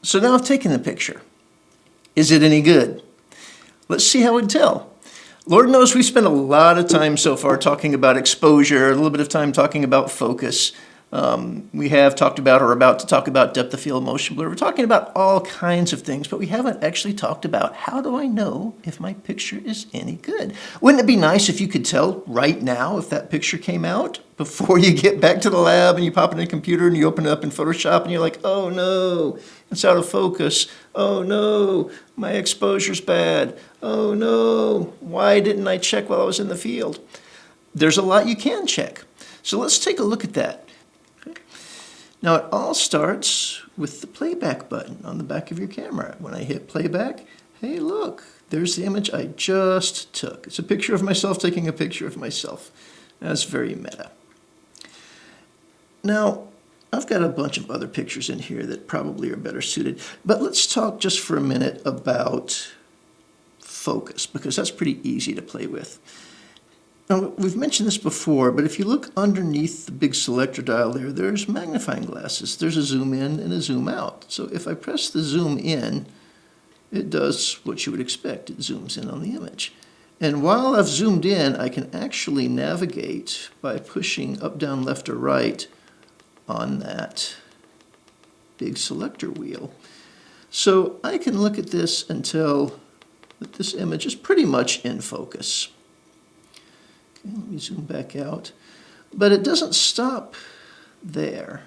So now I've taken the picture. Is it any good? Let's see how we'd tell. Lord knows we spent a lot of time so far talking about exposure, a little bit of time talking about focus. We have talked about or are about to talk about depth of field, motion blur. We're talking about all kinds of things, but we haven't actually talked about how do I know if my picture is any good? Wouldn't it be nice if you could tell right now if that picture came out before you get back to the lab and you pop it in a computer and you open it up in Photoshop and you're like, oh no, it's out of focus. Oh no, my exposure's bad. Oh no, why didn't I check while I was in the field? There's a lot you can check. So let's take a look at that. Now it all starts with the playback button on the back of your camera. When I hit playback, hey look, there's the image I just took. It's a picture of myself taking a picture of myself. That's very meta. Now, I've got a bunch of other pictures in here that probably are better suited, but let's talk just for a minute about focus, because that's pretty easy to play with. Now, we've mentioned this before, but if you look underneath the big selector dial there, there's magnifying glasses. There's a zoom in and a zoom out. So if I press the zoom in, it does what you would expect. It zooms in on the image. And while I've zoomed in, I can actually navigate by pushing up, down, left, or right on that big selector wheel. So I can look at this and tell that this image is pretty much in focus. Let me zoom back out. But it doesn't stop there.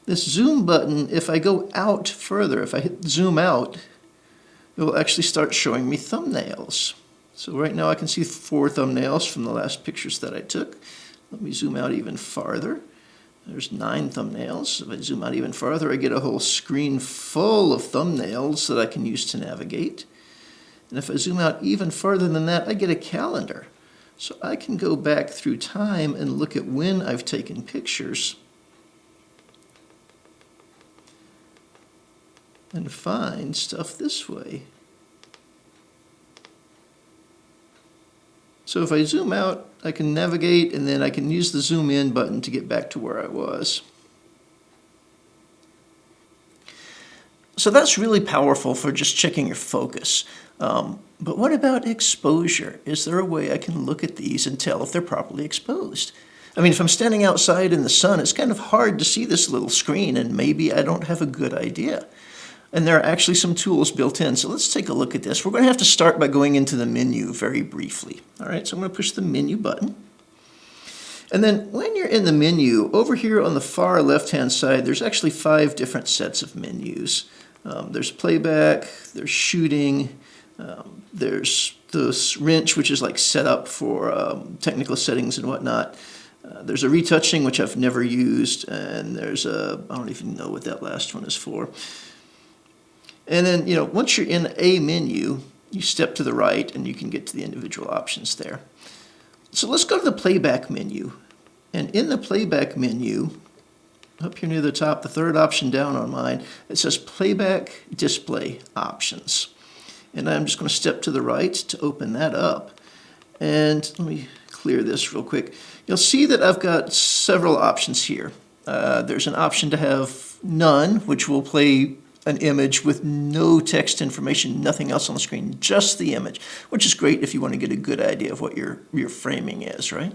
This zoom button, if I go out further, if I hit zoom out, it will actually start showing me thumbnails. So right now I can see 4 thumbnails from the last pictures that I took. Let me zoom out even farther. There's 9 thumbnails. If I zoom out even farther, I get a whole screen full of thumbnails that I can use to navigate. And if I zoom out even farther than that, I get a calendar. So I can go back through time and look at when I've taken pictures and find stuff this way. So if I zoom out, I can navigate and then I can use the zoom in button to get back to where I was. So that's really powerful for just checking your focus. But what about exposure? Is there a way I can look at these and tell if they're properly exposed? I mean, if I'm standing outside in the sun, it's kind of hard to see this little screen, and maybe I don't have a good idea. And there are actually some tools built in. So let's take a look at this. We're going to have to start by going into the menu very briefly. All right, so I'm going to push the menu button. And then when you're in the menu, over here on the far left-hand side, there's actually 5 different sets of menus. There's playback, there's shooting, there's the wrench, which is like set up for technical settings and whatnot. There's a retouching, which I've never used, and there's a, I don't even know what that last one is for. And then, once you're in a menu, you step to the right and you can get to the individual options there. So let's go to the playback menu. And in the playback menu, up here near the top, the 3rd option down on mine, it says Playback Display Options. And I'm just going to step to the right to open that up. And let me clear this real quick. You'll see that I've got several options here. There's an option to have none, which will play an image with no text information, nothing else on the screen, just the image, which is great if you want to get a good idea of what your framing is, right?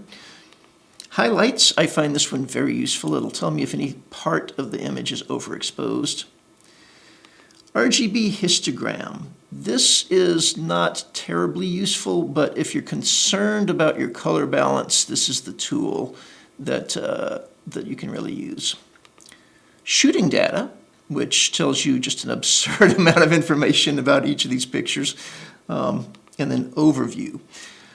Highlights, I find this one very useful. It'll tell me if any part of the image is overexposed. RGB histogram. This is not terribly useful, but if you're concerned about your color balance, this is the tool that you can really use. Shooting data, which tells you just an absurd amount of information about each of these pictures, and then overview.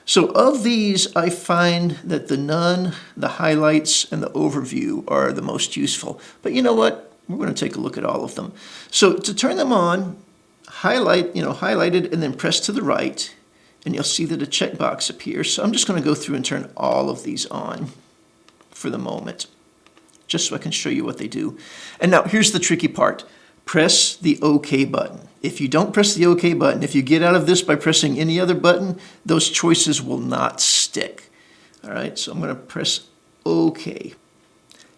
So of these, I find that the none, the highlights, and the overview are the most useful. But you know what? We're going to take a look at all of them. So to turn them on, highlight it, and then press to the right, and you'll see that a checkbox appears. So I'm just going to go through and turn all of these on for the moment, just so I can show you what they do. And now here's the tricky part. Press the OK button. If you don't press the OK button, if you get out of this by pressing any other button, those choices will not stick. All right, so I'm going to press OK.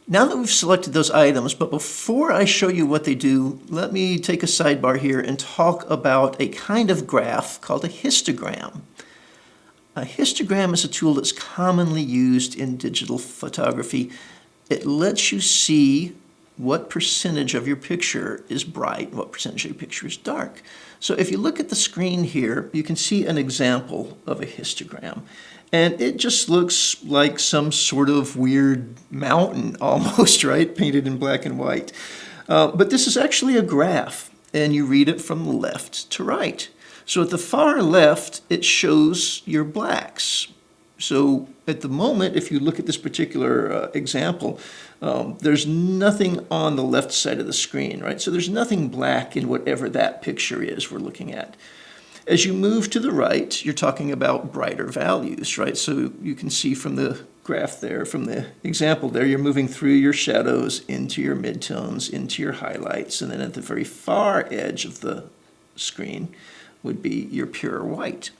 Now that we've selected those items, but before I show you what they do, let me take a sidebar here and talk about a kind of graph called a histogram. A histogram is a tool that's commonly used in digital photography. It lets you see what percentage of your picture is bright and what percentage of your picture is dark. So if you look at the screen here, you can see an example of a histogram. And it just looks like some sort of weird mountain almost, right? Painted in black and white. But this is actually a graph, and you read it from left to right. So at the far left, it shows your blacks. So at the moment, if you look at this particular example, there's nothing on the left side of the screen, right? So there's nothing black in whatever that picture is we're looking at. As you move to the right, you're talking about brighter values, right? So you can see from the graph there, from the example there, you're moving through your shadows into your midtones, into your highlights, and then at the very far edge of the screen would be your pure white.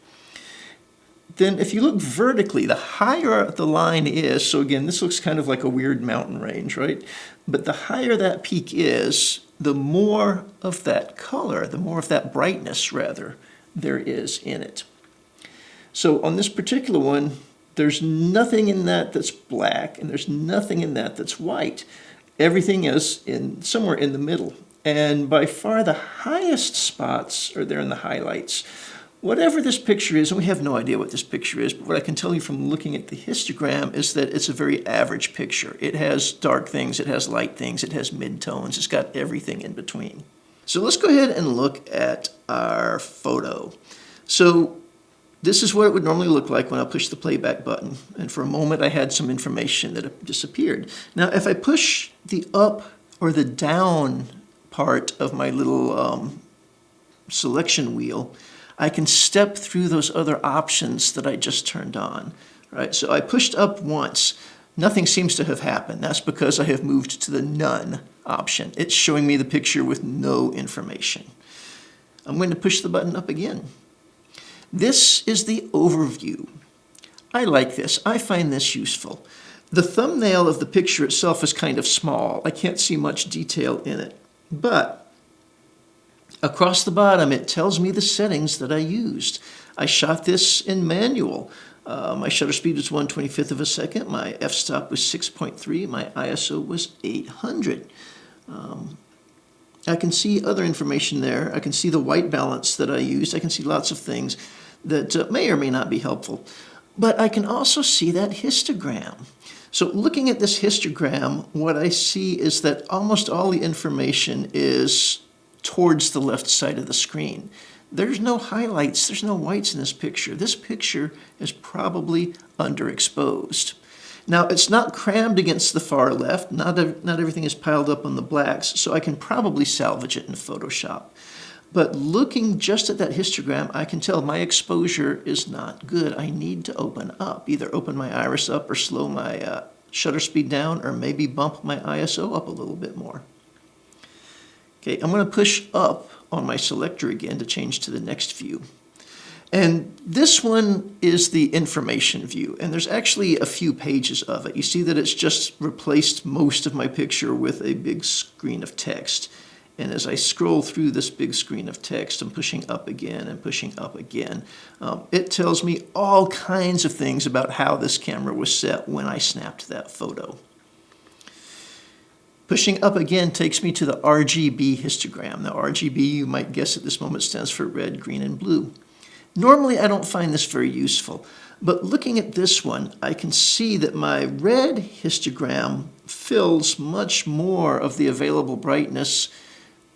Then if you look vertically, the higher the line is, so again, this looks kind of like a weird mountain range, right? But the higher that peak is, the more of that color, the more of that brightness, rather, there is in it. So on this particular one, there's nothing in that that's black, and there's nothing in that that's white. Everything is somewhere in the middle. And by far the highest spots are there in the highlights. Whatever this picture is, and we have no idea what this picture is, but what I can tell you from looking at the histogram is that it's a very average picture. It has dark things, it has light things, it has midtones, it's got everything in between. So let's go ahead and look at our photo. So this is what it would normally look like when I push the playback button. And for a moment, I had some information that disappeared. Now, if I push the up or the down part of my little selection wheel, I can step through those other options that I just turned on. Right? So I pushed up once. Nothing seems to have happened. That's because I have moved to the none option. It's showing me the picture with no information. I'm going to push the button up again. This is the overview. I like this. I find this useful. The thumbnail of the picture itself is kind of small. I can't see much detail in it. But across the bottom, it tells me the settings that I used. I shot this in manual. My shutter speed was 1/25 of a second. My f-stop was 6.3. My ISO was 800. I can see other information there. I can see the white balance that I used. I can see lots of things that may or may not be helpful. But I can also see that histogram. So looking at this histogram, what I see is that almost all the information is towards the left side of the screen. There's no highlights, there's no whites in this picture. This picture is probably underexposed. Now, it's not crammed against the far left. Not everything is piled up on the blacks, so I can probably salvage it in Photoshop. But looking just at that histogram, I can tell my exposure is not good. I need to open up, either open my iris up or slow my shutter speed down, or maybe bump my ISO up a little bit more. Okay, I'm going to push up on my selector again to change to the next view. And this one is the information view, and there's actually a few pages of it. You see that it's just replaced most of my picture with a big screen of text. And as I scroll through this big screen of text, I'm pushing up again and pushing up again. It tells me all kinds of things about how this camera was set when I snapped that photo. Pushing up again takes me to the RGB histogram. Now, RGB, you might guess at this moment, stands for red, green, and blue. Normally, I don't find this very useful, but looking at this one, I can see that my red histogram fills much more of the available brightness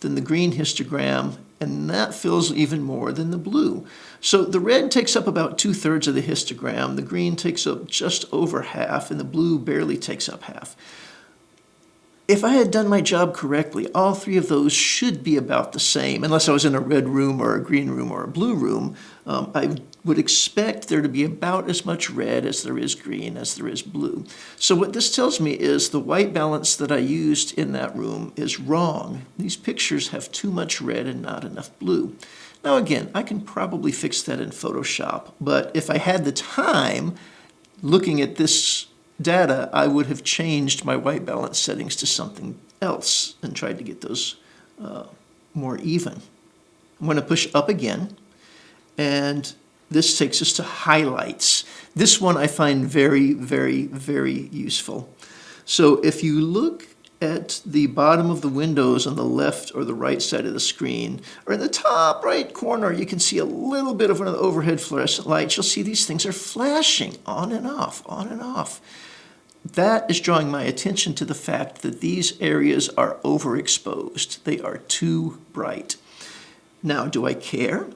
than the green histogram, and that fills even more than the blue. So the red takes up about 2/3 of the histogram, the green takes up just over half, and the blue barely takes up half. If I had done my job correctly, all three of those should be about the same, unless I was in a red room or a green room or a blue room. I would expect there to be about as much red as there is green as there is blue. So what this tells me is the white balance that I used in that room is wrong. These pictures have too much red and not enough blue. Now again, I can probably fix that in Photoshop, but if I had the time, looking at this data, I would have changed my white balance settings to something else and tried to get those more even. I'm going to push up again, and this takes us to highlights. This one I find very, very, very useful. So if you look at the bottom of the windows on the left or the right side of the screen, or in the top right corner, you can see a little bit of one of the overhead fluorescent lights. You'll see these things are flashing on and off, on and off. That is drawing my attention to the fact that these areas are overexposed. They are too bright. Now, do I care?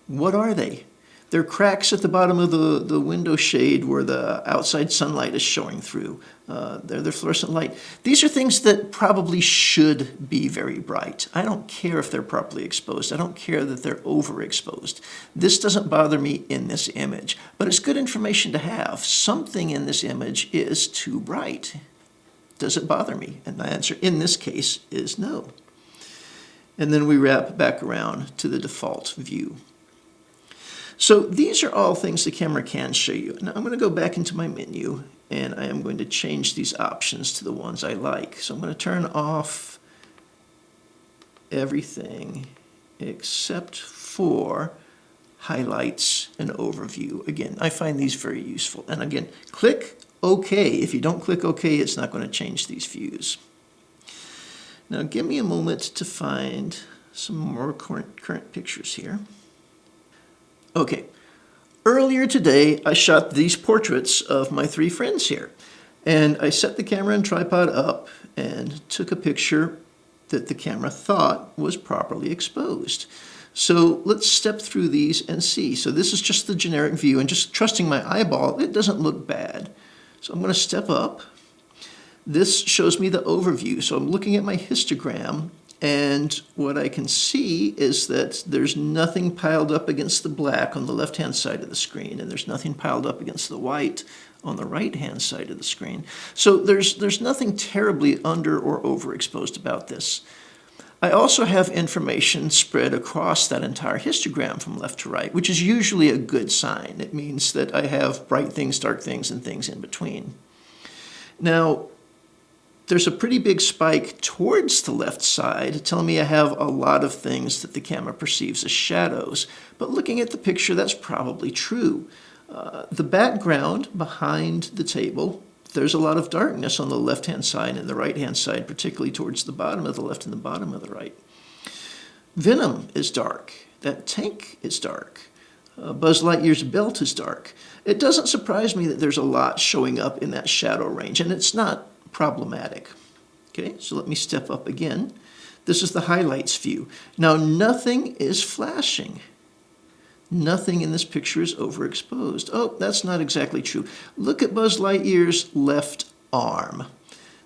What are they? They're cracks at the bottom of the window shade where the outside sunlight is showing through. They're fluorescent light. These are things that probably should be very bright. I don't care if they're properly exposed. I don't care that they're overexposed. This doesn't bother me in this image, but it's good information to have. Something in this image is too bright. Does it bother me? And the answer in this case is no. And then we wrap back around to the default view. So these are all things the camera can show you. Now I'm going to go back into my menu, and I am going to change these options to the ones I like. So I'm going to turn off everything except for highlights and overview. Again, I find these very useful. And again, click OK. If you don't click OK, it's not going to change these views. Now give me a moment to find some more current pictures here. Okay, earlier today I shot these portraits of my three friends here, and I set the camera and tripod up and took a picture that the camera thought was properly exposed. So let's step through these and see. So this is just the generic view, and just trusting my eyeball, it doesn't look bad. So I'm going to step up. This shows me the overview. So I'm looking at my histogram, and what I can see is that there's nothing piled up against the black on the left-hand side of the screen, and there's nothing piled up against the white on the right-hand side of the screen. So there's nothing terribly under or overexposed about this. I also have information spread across that entire histogram from left to right, which is usually a good sign. It means that I have bright things, dark things, and things in between. Now, there's a pretty big spike towards the left side, telling me I have a lot of things that the camera perceives as shadows. But looking at the picture, that's probably true. The background behind the table, there's a lot of darkness on the left-hand side and the right-hand side, particularly towards the bottom of the left and the bottom of the right. Venom is dark. That tank is dark. Buzz Lightyear's belt is dark. It doesn't surprise me that there's a lot showing up in that shadow range, and it's not problematic. Okay, so let me step up again. This is the highlights view. Now nothing is flashing. Nothing in this picture is overexposed. Oh, that's not exactly true. Look at Buzz Lightyear's left arm.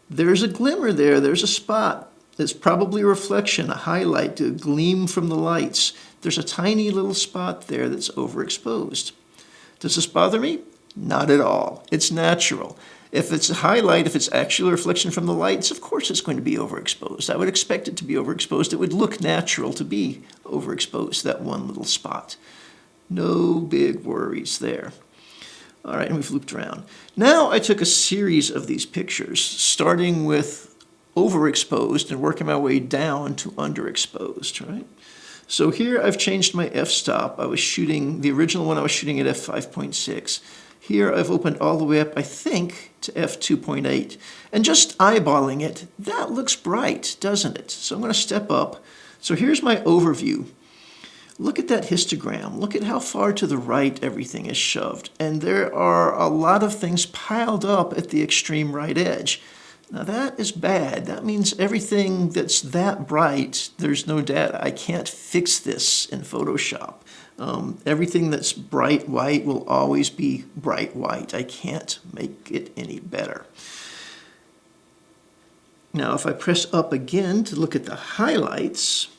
There's a glimmer there. There's a spot. It's probably a reflection, a highlight, a gleam from the lights. There's a tiny little spot there that's overexposed. Does this bother me? Not at all. It's natural. If it's a highlight, if it's actually a reflection from the lights, of course it's going to be overexposed. I would expect it to be overexposed. It would look natural to be overexposed, that one little spot. No big worries there. All right, and we've looped around. Now I took a series of these pictures, starting with overexposed and working my way down to underexposed, right? So here I've changed my f-stop. I was shooting, the original one I was shooting at f5.6. Here I've opened all the way up, I think, to f2.8. And just eyeballing it, that looks bright, doesn't it? So I'm going to step up. So here's my overview. Look at that histogram. Look at how far to the right everything is shoved. And there are a lot of things piled up at the extreme right edge. Now that is bad. That means everything that's that bright, there's no data. I can't fix this in Photoshop. Everything that's bright white will always be bright white. I can't make it any better. Now if I press up again to look at the highlights,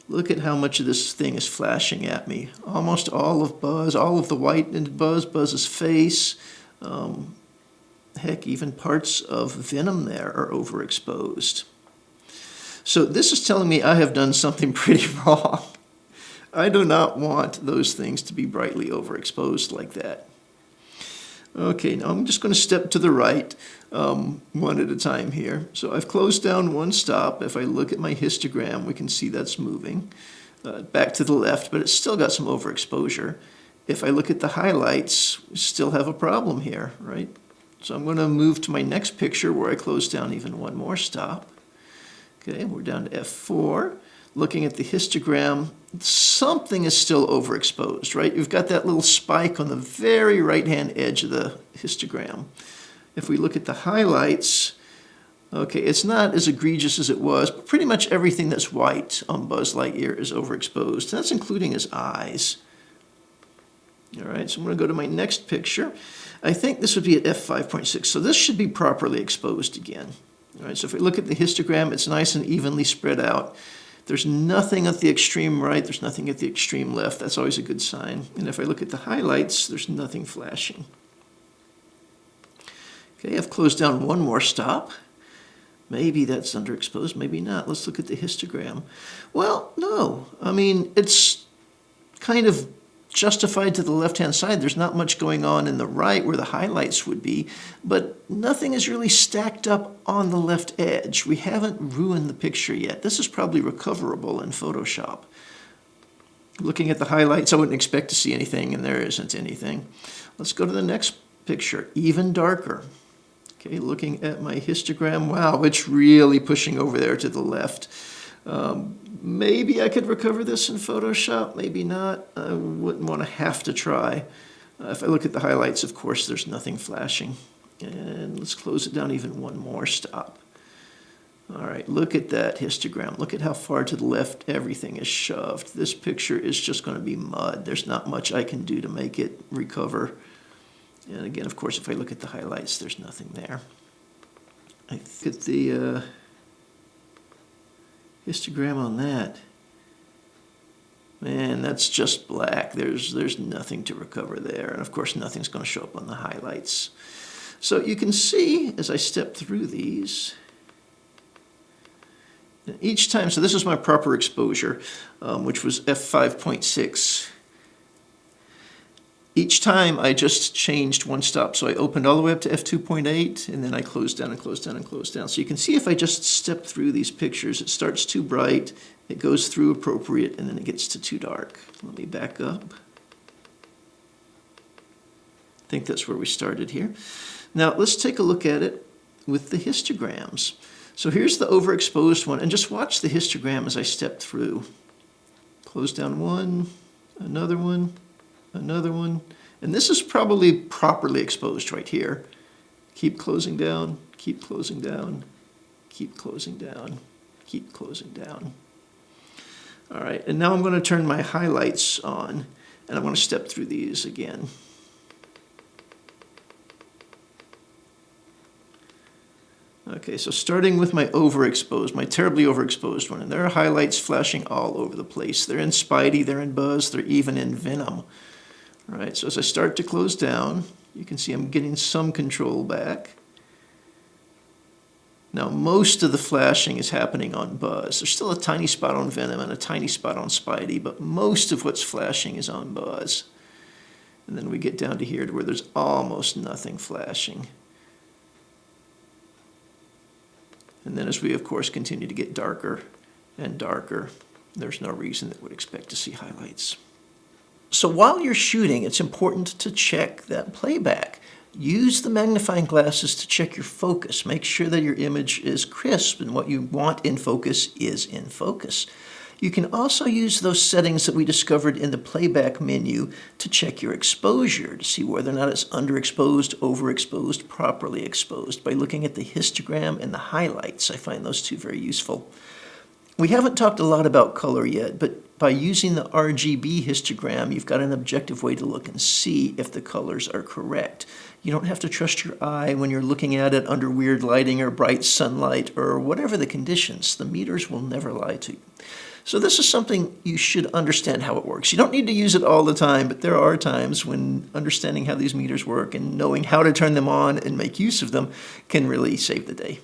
look at how much of this thing is flashing at me. Almost all of Buzz, all of the white in Buzz's face. Heck, even parts of Venom there are overexposed. So this is telling me I have done something pretty wrong. I do not want those things to be brightly overexposed like that. Okay, now I'm just going to step to the right one at a time here. So I've closed down one stop. If I look at my histogram, we can see that's moving back to the left, but it's still got some overexposure. If I look at the highlights, we still have a problem here, right? So I'm going to move to my next picture where I close down even one more stop. Okay, we're down to F4. Looking at the histogram, something is still overexposed, right? You've got that little spike on the very right-hand edge of the histogram. If we look at the highlights, okay, it's not as egregious as it was, but pretty much everything that's white on Buzz Lightyear is overexposed. That's including his eyes. All right, so I'm going to go to my next picture. I think this would be at f5.6, so this should be properly exposed again. All right, so if we look at the histogram, it's nice and evenly spread out. There's nothing at the extreme right, there's nothing at the extreme left. That's always a good sign. And if I look at the highlights, there's nothing flashing. Okay, I've closed down one more stop. Maybe that's underexposed, maybe not. Let's look at the histogram. Well, no. I mean, it's kind of justified to the left-hand side. There's not much going on in the right where the highlights would be, but nothing is really stacked up on the left edge. We haven't ruined the picture yet. This is probably recoverable in Photoshop. Looking at the highlights, I wouldn't expect to see anything, and there isn't anything. Let's go to the next picture, even darker. Okay, looking at my histogram, wow, it's really pushing over there to the left. Maybe I could recover this in Photoshop, maybe not. I wouldn't want to have to try. If I look at the highlights, of course, there's nothing flashing. And let's close it down even one more stop. All right, look at that histogram. Look at how far to the left everything is shoved. This picture is just going to be mud. There's not much I can do to make it recover. And again, of course, if I look at the highlights, there's nothing there. I think at the histogram on that, man, that's just black. There's nothing to recover there. And of course, nothing's going to show up on the highlights. So you can see as I step through these, each time, so this is my proper exposure, which was f5.6. Each time I just changed one stop. So I opened all the way up to f2.8, and then I closed down and closed down and closed down. So you can see if I just step through these pictures, it starts too bright, it goes through appropriate, and then it gets to too dark. Let me back up. I think that's where we started here. Now let's take a look at it with the histograms. So here's the overexposed one, and just watch the histogram as I step through. Close down one, another one, another one, and this is probably properly exposed right here. Keep closing down, keep closing down, keep closing down, keep closing down. All right, and now I'm going to turn my highlights on, and I'm going to step through these again. Okay, so starting with my overexposed, my terribly overexposed one, and there are highlights flashing all over the place. They're in Spidey, they're in Buzz, they're even in Venom. All right, so as I start to close down, you can see I'm getting some control back. Now, most of the flashing is happening on Buzz. There's still a tiny spot on Venom and a tiny spot on Spidey, but most of what's flashing is on Buzz. And then we get down to here to where there's almost nothing flashing. And then as we, of course, continue to get darker and darker, there's no reason that we'd expect to see highlights. So while you're shooting, it's important to check that playback. Use the magnifying glasses to check your focus. Make sure that your image is crisp and what you want in focus is in focus. You can also use those settings that we discovered in the playback menu to check your exposure, to see whether or not it's underexposed, overexposed, properly exposed by looking at the histogram and the highlights. I find those two very useful. We haven't talked a lot about color yet, but by using the RGB histogram, you've got an objective way to look and see if the colors are correct. You don't have to trust your eye when you're looking at it under weird lighting or bright sunlight or whatever the conditions. The meters will never lie to you. So this is something you should understand how it works. You don't need to use it all the time, but there are times when understanding how these meters work and knowing how to turn them on and make use of them can really save the day.